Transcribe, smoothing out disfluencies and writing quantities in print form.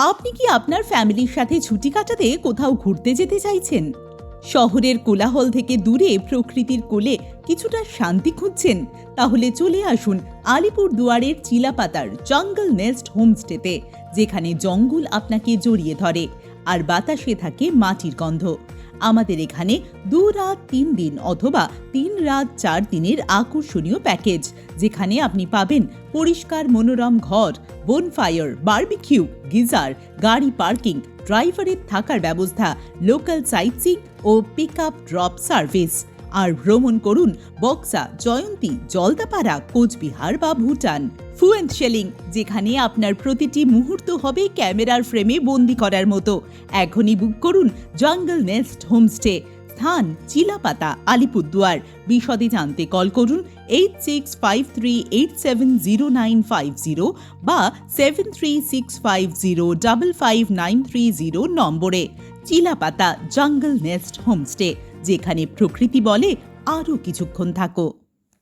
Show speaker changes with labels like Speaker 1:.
Speaker 1: আপনি কি আপনার ফ্যামিলির সাথে ছুটি কাটাতে কোথাও ঘুরতে যেতে চাইছেন? শহরের কোলাহল থেকে দূরে প্রকৃতির কোলে কিছুটা শান্তি খুঁজছেন? তাহলে চলে আসুন আলিপুরদুয়ারের চিলাপাতার জঙ্গল নেস্ট হোমস্টেতে, যেখানে জঙ্গল আপনাকে জড়িয়ে ধরে আর বাতাসে থাকে মাটির গন্ধ। আমাদের এখানে 2 রাত 3 দিন অথবা 3 রাত 4 দিনের আকর্ষণীয় প্যাকেজ, যেখানে আপনি পাবেন পরিষ্কার মনোরম ঘর, বোনফায়ার, বারবিকিউ, গিজার, গাড়ি পার্কিং, ড্রাইভারের থাকার ব্যবস্থা, লোকাল সাইটসিং ও পিক আপ ড্রপ সার্ভিস। আর ভ্রমণ করুন বক্সা, জয়ন্তী, জলদাপাড়া, কোচবিহার বা ভুটান। ফ্লুয়েন্ট শেলিং, যেখানে আপনার প্রতিটি মুহূর্ত হবে ক্যামেরার ফ্রেমে বন্দি করার মতো। এখনই বুক করুন জঙ্গল নেস্ট হোমস্টে, স্থান চিলাপাতা, আলিপুরদুয়ার। বিশদে জানতে কল করুন 8653870950 বা 7365055930 নম্বরে। চিলাপাতা জঙ্গল নেস্ট হোমস্টে, যেখানে প্রকৃতি বলে আরও কিছুক্ষণ থাকো।